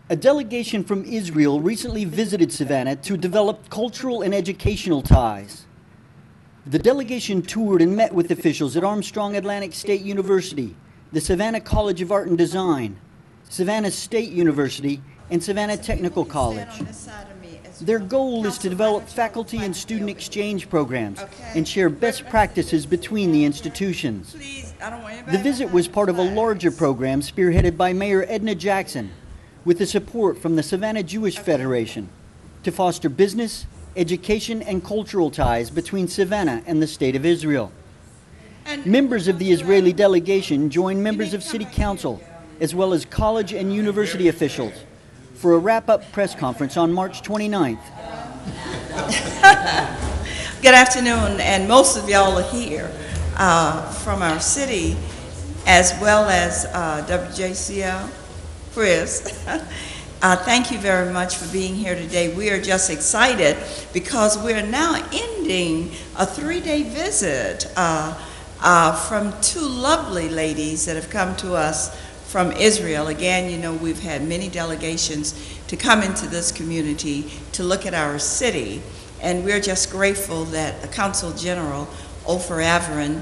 A delegation from Israel recently visited Savannah to develop cultural and educational ties. The delegation toured and met with officials at Armstrong Atlantic State University, the Savannah College of Art and Design, Savannah State University, and Savannah Technical College. Their goal is to develop faculty and student exchange programs and share best practices between the institutions. The visit was part of a larger program spearheaded by Mayor Edna Jackson, with the support from the Savannah Jewish Federation, to foster business, education, and cultural ties between Savannah and the State of Israel. Members of the Israeli delegation joined members of City Council, as well as college and university officials, for a wrap-up press conference on March 29th. Good afternoon, and most of y'all are here from our city, as well as WJCL. Chris, thank you very much for being here today. We are just excited because we are now ending a 3-day visit from two lovely ladies that have come to us from Israel. Again, you know, we've had many delegations to come into this community to look at our city, and we're just grateful that the Consul General, Ofer Averin,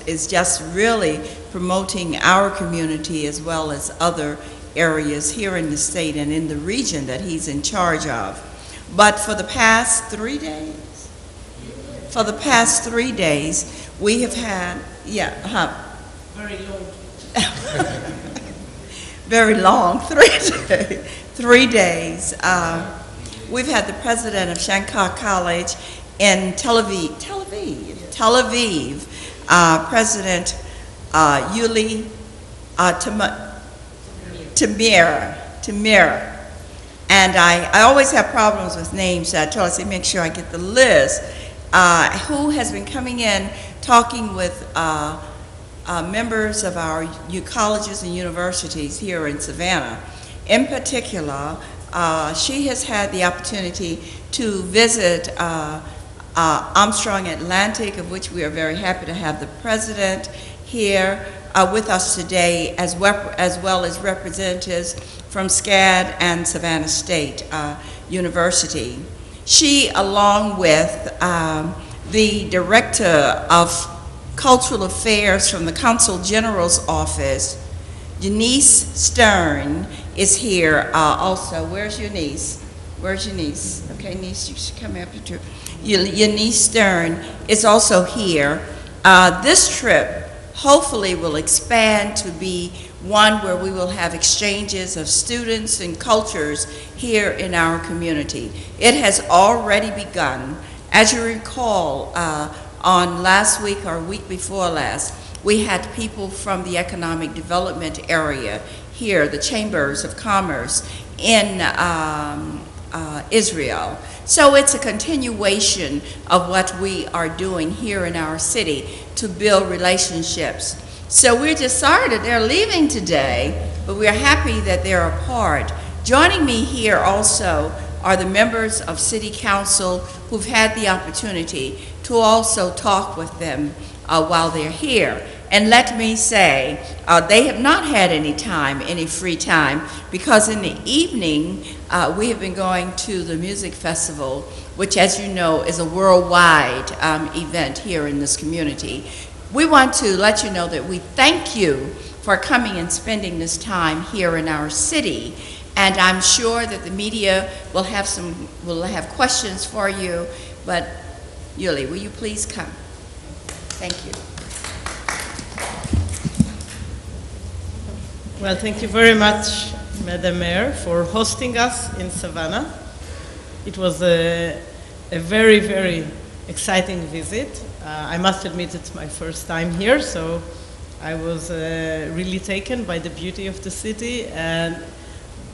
is just really promoting our community as well as other areas here in the state and in the region that he's in charge of. But for the past 3 days, we have had, very long. very long, 3 days. We've had the president of Shankar College in Tel Aviv, President Yuli Tamir. And I always have problems with names, so I told her, make sure I get the list, who has been coming in, talking with members of our colleges and universities here in Savannah. In particular, she has had the opportunity to visit Armstrong Atlantic, of which we are very happy to have the president here with us today, as well as representatives from SCAD and Savannah State University. She, along with the Director of Cultural Affairs from the Consul General's Office, Eunice Stern, is here also. Where's Eunice? Where's Eunice? Okay, Eunice, you should come up here too. Eunice Stern is also here. This trip hopefully will expand to be one where we will have exchanges of students and cultures here in our community. It has already begun. As you recall, on last week or week before last, we had people from the economic development area here, the Chambers of Commerce in Israel. So it's a continuation of what we are doing here in our city to build relationships. So we're just sorry that they're leaving today, but we're happy that they're a part. Joining me here also are the members of City Council who've had the opportunity to also talk with them while they're here. And let me say, they have not had any free time, because in the evening, we have been going to the music festival, which, as you know, is a worldwide event here in this community. We want to let you know that we thank you for coming and spending this time here in our city. And I'm sure that the media will have questions for you, but Yuli, will you please come? Thank you. Well, thank you very much, Madam Mayor, for hosting us in Savannah. It was a very, very exciting visit. I must admit it's my first time here, so I was really taken by the beauty of the city and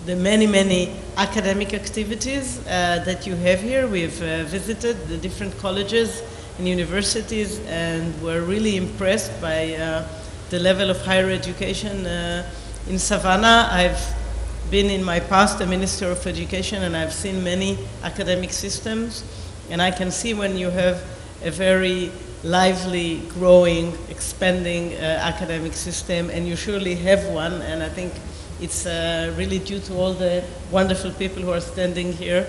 the many, many academic activities that you have here. We've visited the different colleges and universities, and we're really impressed by the level of higher education in Savannah. I've been in my past a Minister of Education, and I've seen many academic systems, and I can see when you have a very lively, growing, expanding academic system, and you surely have one, and I think It's really due to all the wonderful people who are standing here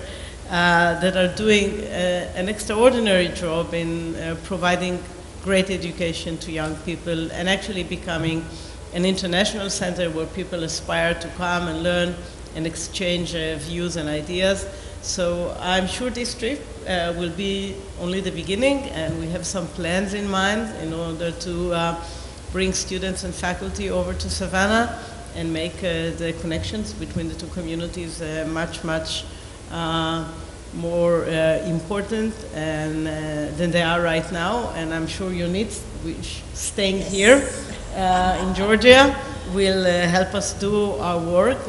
that are doing an extraordinary job in providing great education to young people and actually becoming an international center where people aspire to come and learn and exchange views and ideas. So I'm sure this trip will be only the beginning, and we have some plans in mind in order to bring students and faculty over to Savannah and make the connections between the two communities much more important than they are right now. And I'm sure UNIT, staying here in Georgia, will help us do our work.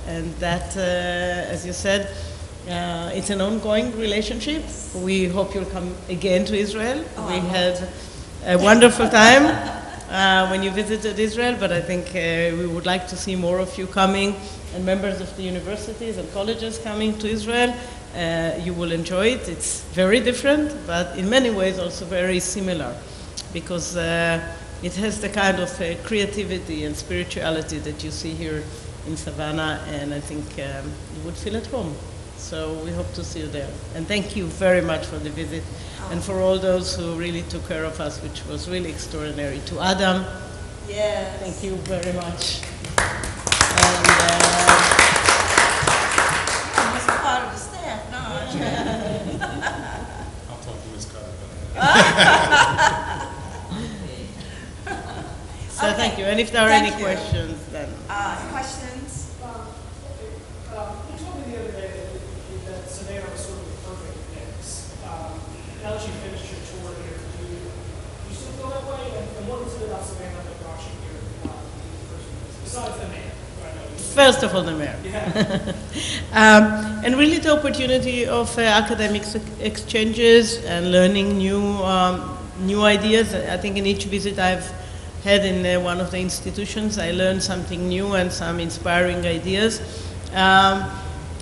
And that, as you said, it's an ongoing relationship. We hope you'll come again to Israel. We had a wonderful time when you visited Israel, but I think we would like to see more of you coming, and members of the universities and colleges coming to Israel. You will enjoy it. It's very different, but in many ways also very similar, because it has the kind of creativity and spirituality that you see here in Savannah, and I think you would feel at home. So we hope to see you there. And thank you very much for the visit, and for all those who really took care of us, which was really extraordinary. To Adam, yes, thank you very much. And part of the staff, no? I'll talk to Ms. Carter. So Okay. thank you. And if there are Thank any you. questions, then. Questions? You told me the other day that Savannah was sort of the perfect mix. Now that you finished your tour here, do you still feel that way? And what is it about Savannah that brought you here in the first place? Besides the man, who I know you. First of all, the mayor. Yeah. And really the opportunity of academic exchanges and learning new ideas. I think in each visit I've had in one of the institutions, I learned something new and some inspiring ideas.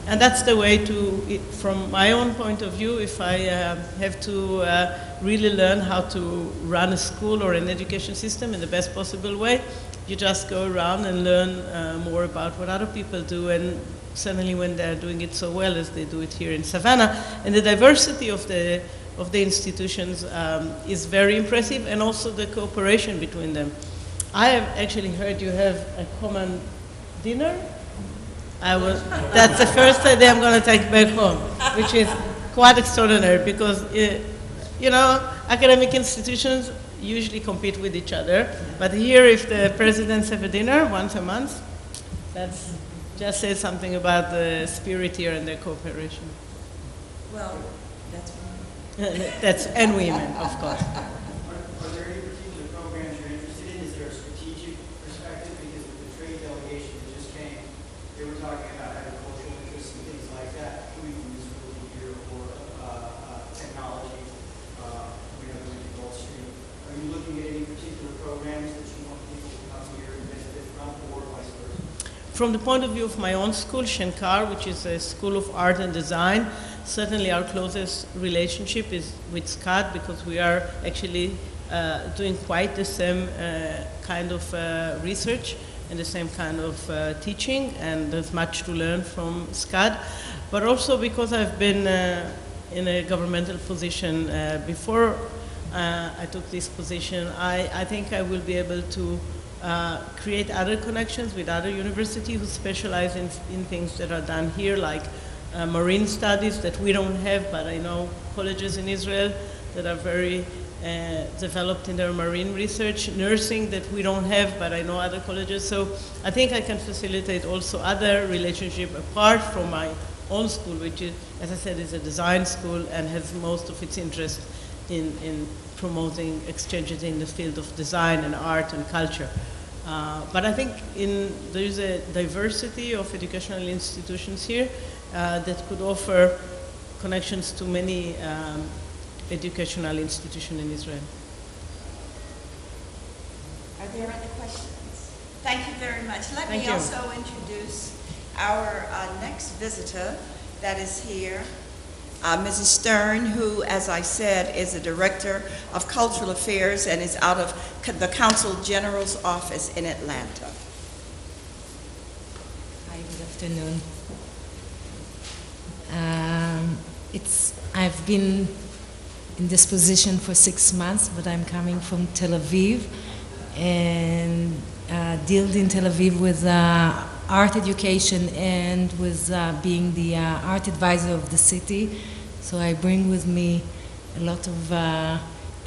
And that's the way to, from my own point of view, if I have to really learn how to run a school or an education system in the best possible way, you just go around and learn more about what other people do, and certainly when they're doing it so well as they do it here in Savannah. And the diversity of the institutions is very impressive, and also the cooperation between them. I have actually heard you have a common dinner. That's the first idea I'm going to take back home, which is quite extraordinary, because you know, academic institutions usually compete with each other, but here if the presidents have a dinner once a month, that's just says something about the spirit here and their cooperation. Well, that's That's, and women, of course. Are there any particular programs you're interested in? Is there a strategic perspective? Because with the trade delegation that just came, they were talking about agricultural interests and things like that, coming from this really here, or technology, the Gulf Stream. Are you looking at any particular programs that you want people to come here and benefit from, or vice versa? From the point of view of my own school, Shenkar, which is a school of art and design, certainly our closest relationship is with SCAD, because we are actually doing quite the same kind of research and the same kind of teaching, and there's much to learn from SCAD. But also because I've been in a governmental position before I took this position, I think I will be able to create other connections with other universities who specialize in things that are done here, like marine studies that we don't have, but I know colleges in Israel that are very developed in their marine research, nursing that we don't have, but I know other colleges. So I think I can facilitate also other relationship apart from my own school, which is, as I said, is a design school and has most of its interest in promoting exchanges in the field of design and art and culture. But I think there is a diversity of educational institutions here that could offer connections to many educational institutions in Israel. Are there other questions? Thank you very much. Let Thank me you. also introduce our next visitor that is here, Mrs. Stern, who, as I said, is the Director of Cultural Affairs and is out of the Consul General's office in Atlanta. Good afternoon. I've been in this position for 6 months, but I'm coming from Tel Aviv and dealt in Tel Aviv with art education and with being the art advisor of the city. So I bring with me a lot of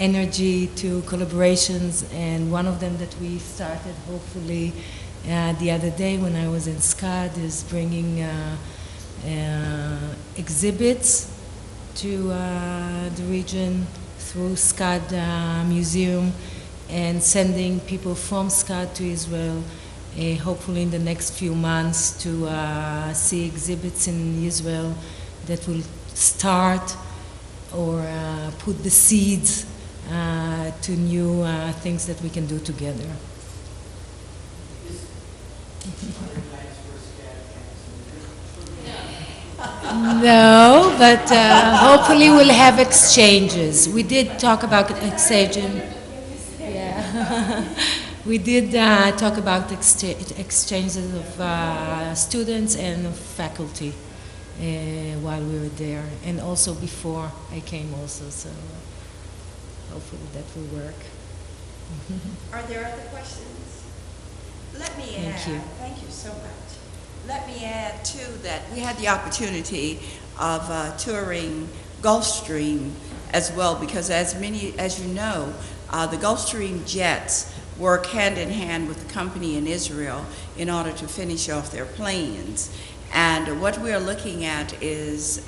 energy to collaborations, and one of them that we started hopefully the other day when I was in SCAD is bringing exhibits to the region through SCAD Museum and sending people from SCAD to Israel, hopefully in the next few months, to see exhibits in Israel that will start or put the seeds to new things that we can do together. No, but hopefully we'll have exchanges. We did talk about exchanges. Yeah. We did talk about exchanges of students and of faculty while we were there, and also before I came also, so hopefully that will work. Are there other questions? Let me add. Thank you. Thank you so much. Let me add, too, that we had the opportunity of touring Gulfstream as well, because as you know, the Gulfstream jets work hand in hand with the company in Israel in order to finish off their planes. And what we are looking at is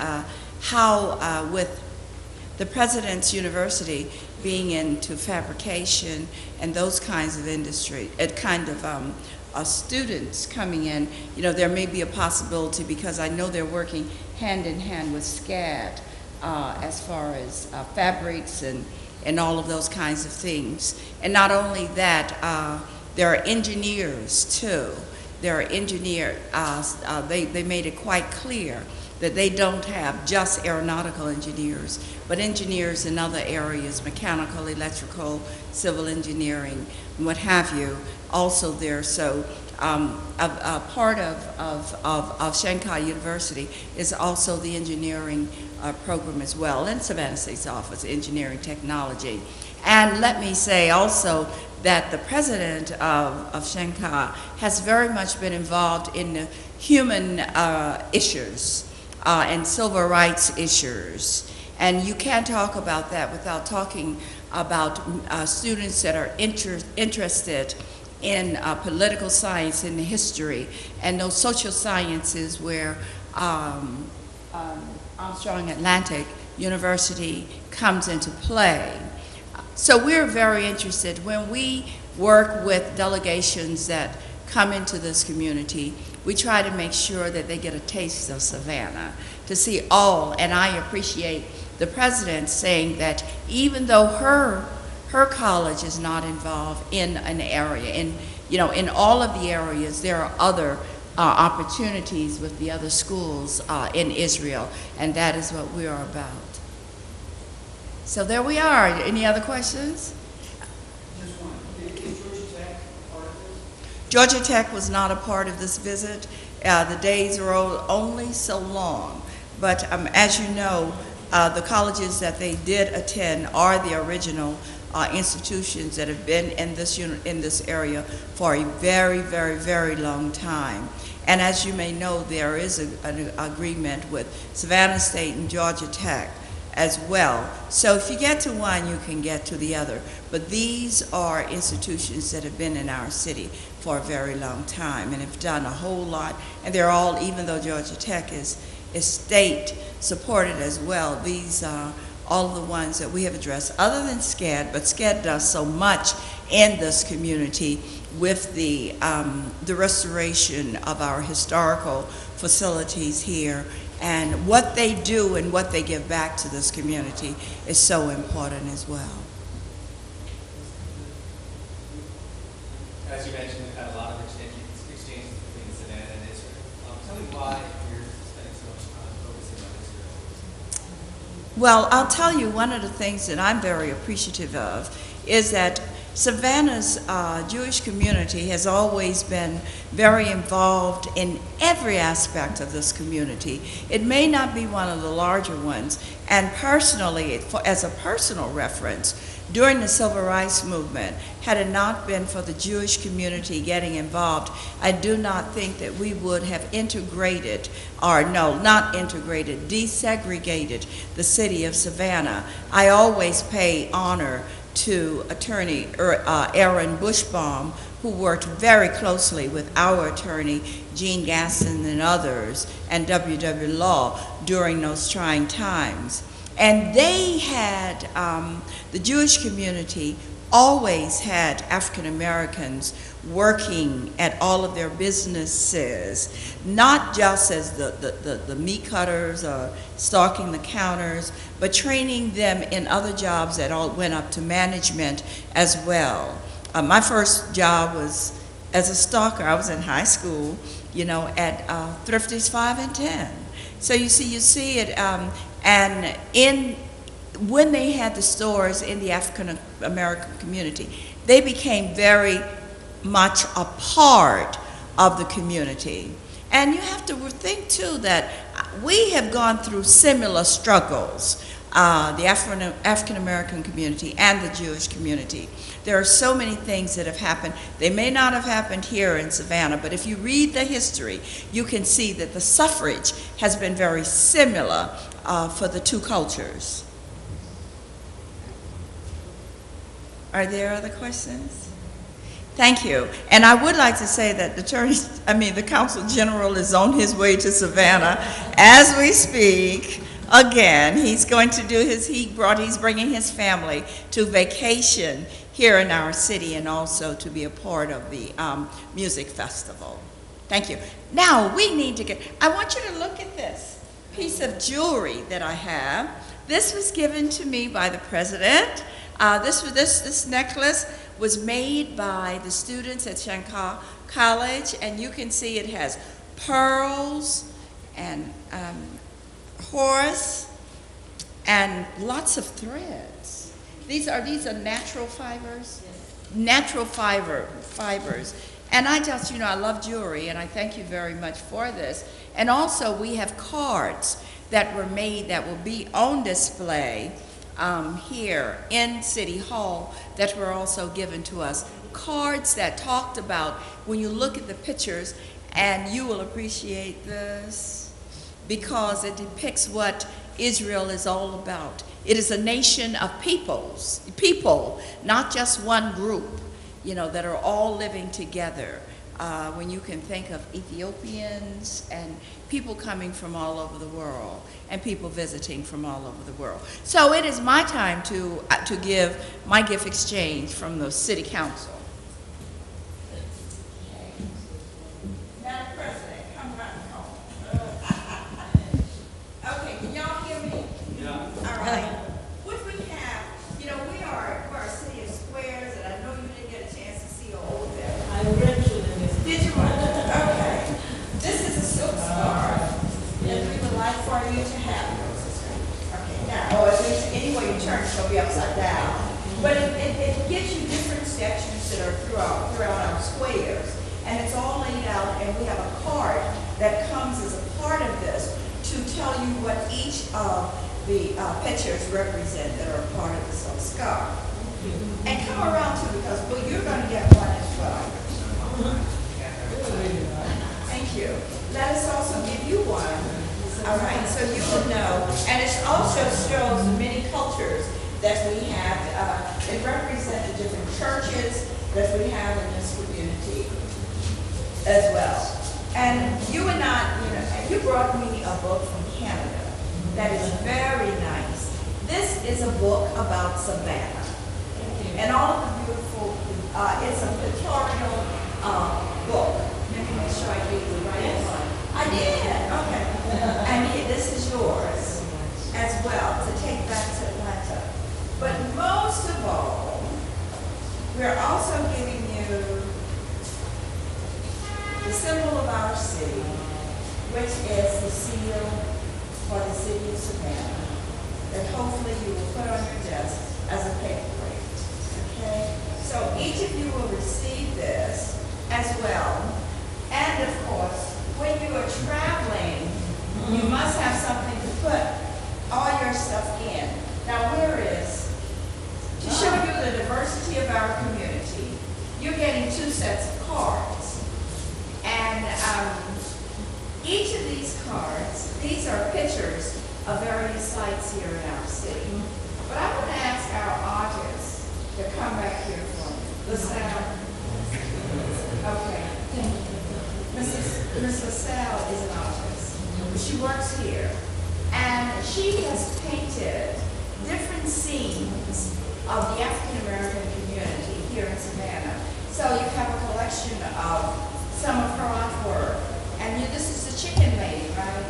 how, with the President's University being into fabrication and those kinds of industry, students coming in, you know, there may be a possibility, because I know they're working hand in hand with SCAD as far as fabrics and all of those kinds of things. And not only that, there are engineers too. There are engineers, they made it quite clear that they don't have just aeronautical engineers, but engineers in other areas, mechanical, electrical, civil engineering, and what have you, also there. So a part of Shanghai University is also the engineering program as well, and Savannah State's Office of Engineering Technology. And let me say also that the president of Shanghai has very much been involved in the human issues and civil rights issues. And you can't talk about that without talking about students that are interested in political science and history and those social sciences where Armstrong Atlantic University comes into play. So we're very interested when we work with delegations that come into this community. We try to make sure that they get a taste of Savannah, to see all, and I appreciate the president saying that even though her college is not involved in an area, in all of the areas, there are other opportunities with the other schools in Israel, and that is what we are about. So there we are. Any other questions? Just one. Is Georgia Tech part of this? Georgia Tech was not a part of this visit. The days were only so long. But as you know, the colleges that they did attend are the original institutions that have been in this area for a very, very, very long time. And as you may know, there is an agreement with Savannah State and Georgia Tech as well. So if you get to one, you can get to the other. But these are institutions that have been in our city for a very long time and have done a whole lot. And they're all, even though Georgia Tech is state supported as well, these are all of the ones that we have addressed, other than SCAD, but SCAD does so much in this community with the restoration of our historical facilities here. And what they do and what they give back to this community is so important as well. As you mentioned, we've had a lot of exchanges between Savannah and Israel. Tell me why you're spending so much time focusing on Israel. Well, I'll tell you, one of the things that I'm very appreciative of is that Savannah's Jewish community has always been very involved in every aspect of this community. It may not be one of the larger ones, and personally, as a personal reference, during the Civil Rights Movement, had it not been for the Jewish community getting involved, I do not think that we would have integrated, or no, not integrated, desegregated the city of Savannah. I always pay honor to Attorney Aaron Bushbaum, who worked very closely with our attorney, Gene Gaston and others, and W.W. Law during those trying times. And they had, the Jewish community always had African Americans working at all of their businesses, not just as the meat cutters or stocking the counters, but training them in other jobs that all went up to management as well. My first job was as a stalker. I was in high school, you know, at Thrifty's 5 and 10. So you see it, and when they had the stores in the African American community, they became very much a part of the community. And you have to think too that we have gone through similar struggles, the African American community and the Jewish community. There are so many things that have happened. They may not have happened here in Savannah, but if you read the history, you can see that the suffrage has been very similar for the two cultures. Are there other questions? Thank you. And I would like to say that the Consul General is on his way to Savannah as we speak. Again, he's going to do he's bringing his family to vacation here in our city and also to be a part of the music festival. Thank you. Now, I want you to look at this piece of jewelry that I have. This was given to me by the president. This necklace was made by the students at Shankar College, and you can see it has pearls and horse and lots of threads. These are natural fibers? Yes. Natural fibers. And I just, I love jewelry, and I thank you very much for this. And also, we have cards that were made that will be on display here in City Hall that were also given to us. Cards that talked about, when you look at the pictures, and you will appreciate this, because it depicts what Israel is all about. It is a nation of people, not just one group, that are all living together. When you can think of Ethiopians and people coming from all over the world and people visiting from all over the world. So it is my time to give my gift exchange from the City Council. Madam President, come right home. Okay, can y'all hear me? Yeah. All right. What we have, we're a city of squares, and I know you didn't get a chance to see all of them. I read through them. Did you? Okay. This is a silk scarf that we would like for you to have. Okay, now, any way you turn, it's going to be upside down. But it gives you different sections that are throughout our squares. And it's all laid out, and we have a card that comes as a part of this to tell you what each of the pictures represent that are a part of the silk scarf. And come around too, because you're going to get one as well. Thank you. Let us also give you one. All right, so you will know. And it also shows the many cultures that we have. It represents the different churches that we have in this community as well. And you and you brought me a book from Canada that is very nice. This is a book about Savannah. And all of the beautiful, it's a pictorial book. Let me make sure I gave you the right one. I did, okay. And this is yours as well to take back to Atlanta. But most of all, we're also giving you the symbol of our city, which is the seal for the city of Savannah, that hopefully you will put on your desk as a paperweight. Okay? So each of you will receive this as well. And of course, when you are traveling, you must have something to put all your stuff in. Now where is, to show you the diversity of our community, you're getting 2 sets of cards. And each of these cards, these are pictures of various sites here in our city. But I want to ask our artists to come back here for me. LaSalle. Okay. Miss LaSalle is an artist. She works here. And she has painted different scenes of the African American community here in Savannah. So you have a collection of some of her artwork. And this is the chicken lady, right?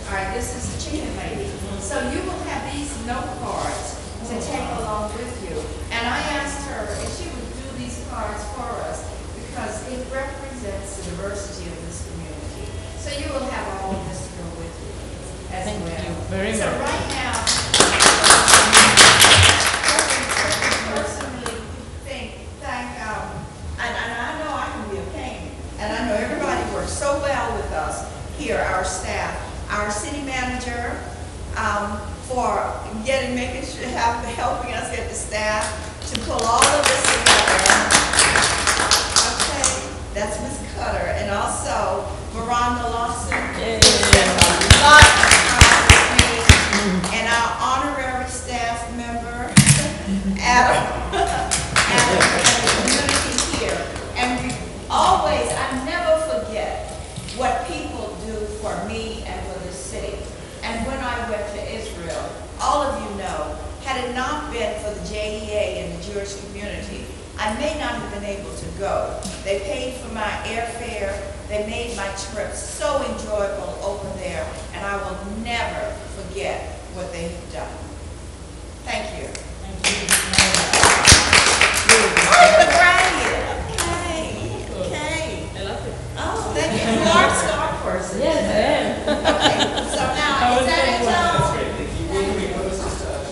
All right, this is the chicken lady. So you will have these note cards to take along with you. And I asked her if she would do these cards for us because it represents the diversity of this community. So you will have all of this to go with you as well. Thank you very So much. right now, personally thank, and I know I can be a pain, and I know everybody works so well with us here, our staff, our city manager, for making sure, helping us get the staff to pull all of this together. Okay, that's Ms. Cutter, and also Miranda Lawson. Who spent a lot of time with me, and our honorary staff member, Adam, and the community here. And we always, I never forget what people do for me and for this city. And when I went to Israel, all of you know, had it not been for the JEA and the Jewish community, I may not have been able to go. They paid for my airfare. They made my trip so enjoyable over there, and I will never forget what they have done. Thank you. Oh, the Brian. Okay. I love it. Oh, thank you. You are a star person. Yes, I am. Okay, so now, is that it, y'all?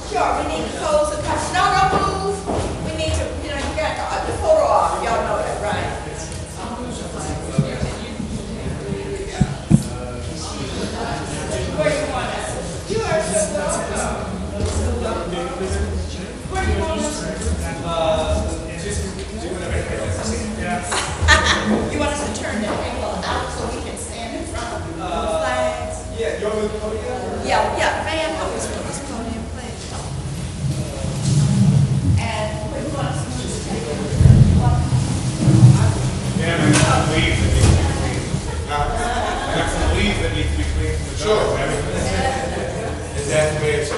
Sure, we need to close the class. No, don't move. We need to, you got the photo op. Y'all know that, right? Where you want us? You are so welcome. Where you want us? You want us to turn the table out so we can stand in front of the flags? Yeah, you want me to put it together? Yeah, man, help us with this podium, please. And we want us to take it. Yeah, there's some leaves that need to be cleaned. There's some leaves that need to be cleaned. Sure. Is that the way it's